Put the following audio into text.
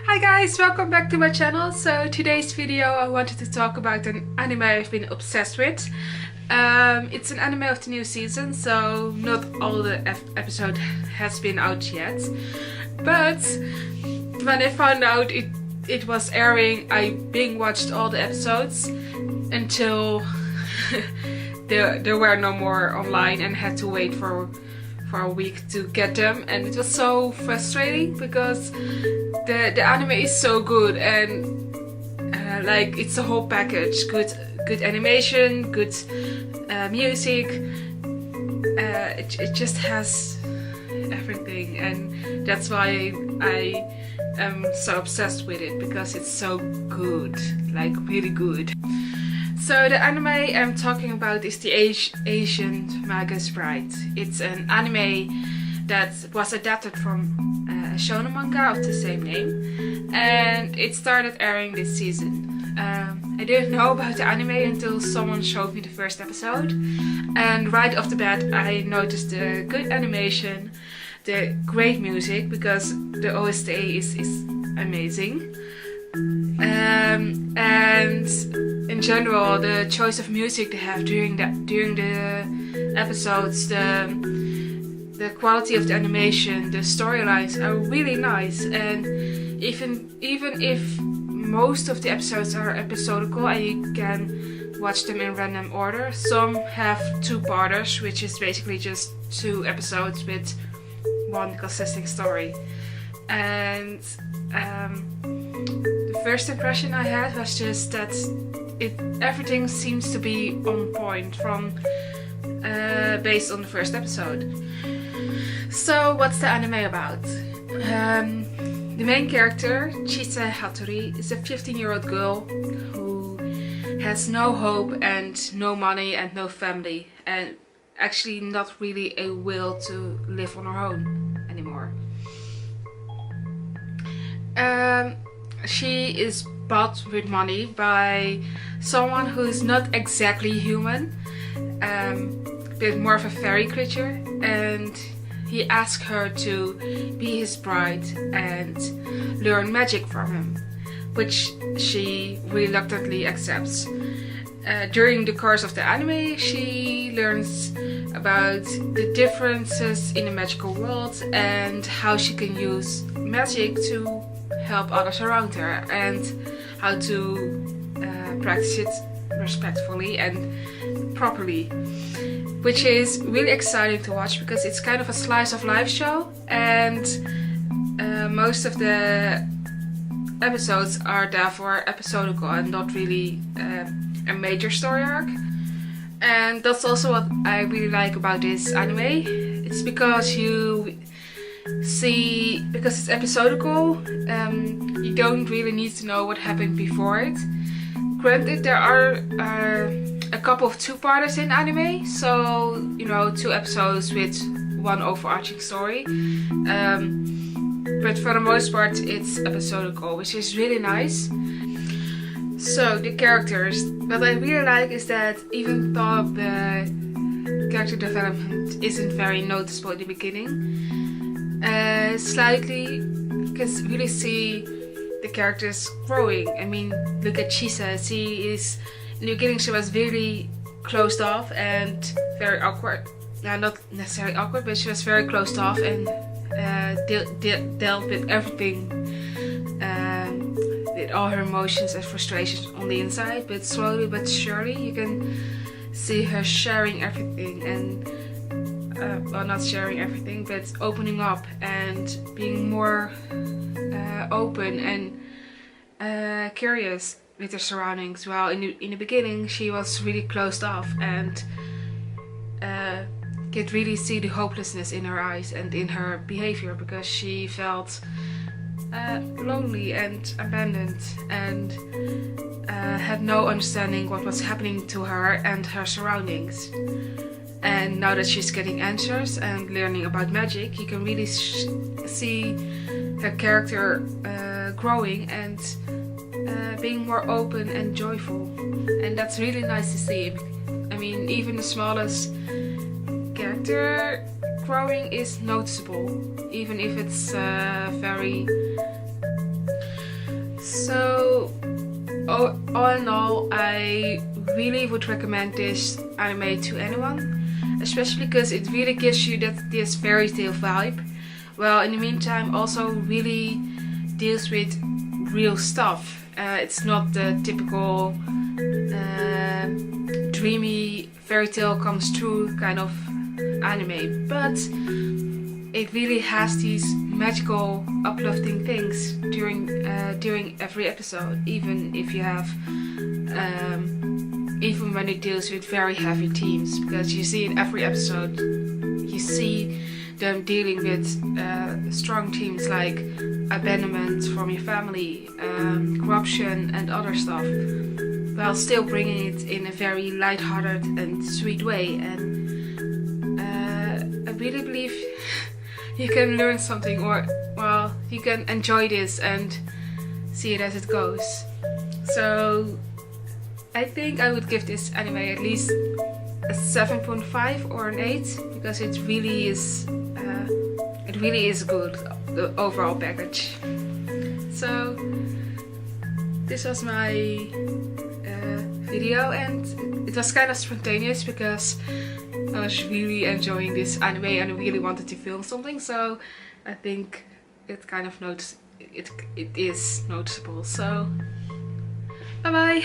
Hi guys, welcome back to my channel. So today's video I wanted to talk about an anime I've been obsessed with. It's an anime of the new season, so not all the episode has been out yet. But when I found out it was airing, I binge watched all the episodes until there were no more online and had to wait for a week to get them, and it was so frustrating because the anime is so good and like it's a whole package. Good animation, good music. It just has everything, and that's why I am so obsessed with it, because it's so good, like really good. So the anime I'm talking about is the Asian Magus Bride. It's an anime that was adapted from a shonen manga of the same name, and it started airing this season. I didn't know about the anime until someone showed me the first episode, and right off the bat I noticed the good animation, the great music, because the OST is amazing, and in general the choice of music they have during the episodes, the quality of the animation, the storylines are really nice. And even if most of the episodes are episodical and you can watch them in random order, some have two-parters, which is basically just 2 episodes with one consistent story. And the first impression I had was just that everything seems to be on point from based on the first episode. So what's the anime about? The main character, Chise Hattori, is a 15-year-old girl who has no hope and no money and no family, and actually not really a will to live on her own anymore. She is bought with money by someone who is not exactly human, but more of a fairy creature, and he asks her to be his bride and learn magic from him, which she reluctantly accepts. During the course of the anime, she learns about the differences in the magical world and how she can use magic to help others around her, and how to practice it respectfully and properly, which is really exciting to watch because it's kind of a slice of life show, and most of the episodes are therefore episodical and not really a major story arc. And that's also what I really like about this anime. It's because because it's episodical, you don't really need to know what happened before it. Granted, there are a couple of two-parters in anime, so 2 episodes with one overarching story, but for the most part it's episodical, which is really nice. So the characters, what I really like is that even though the character development isn't very noticeable in the beginning, slightly you can really see the characters growing. I mean, look at Chisa. In the beginning she was really closed off and very awkward. Not necessarily awkward, but she was very closed off and dealt with everything, with all her emotions and frustrations on the inside. But slowly but surely you can see her sharing everything, and well, not sharing everything, but opening up and being more open and curious with her surroundings. While in the beginning she was really closed off and could really see the hopelessness in her eyes and in her behavior, because she felt lonely and abandoned and had no understanding what was happening to her and her surroundings. And now that she's getting answers and learning about magic, you can really see her character growing and being more open and joyful, and that's really nice to see. I mean, even the smallest character growing is noticeable, even if it's very all in all, I really would recommend this anime to anyone, especially because it really gives you this fairy tale vibe, while in the meantime also really deals with real stuff. It's not the typical dreamy fairy tale comes true kind of anime, but it really has these magical, uplifting things during every episode, even if you have, even when it deals with very heavy themes, because you see in every episode, you see them dealing with strong themes like abandonment from your family, corruption, and other stuff, while still bringing it in a very light-hearted and sweet way. And I really believe you can learn something, or well, you can enjoy this and see it as it goes. So I think I would give this anime at least a 7.5 or an 8, because it really is good, the overall package. So this was my video, and it was kind of spontaneous because I was really enjoying this anime and I really wanted to film something, so I think it kind of it is noticeable. So bye bye.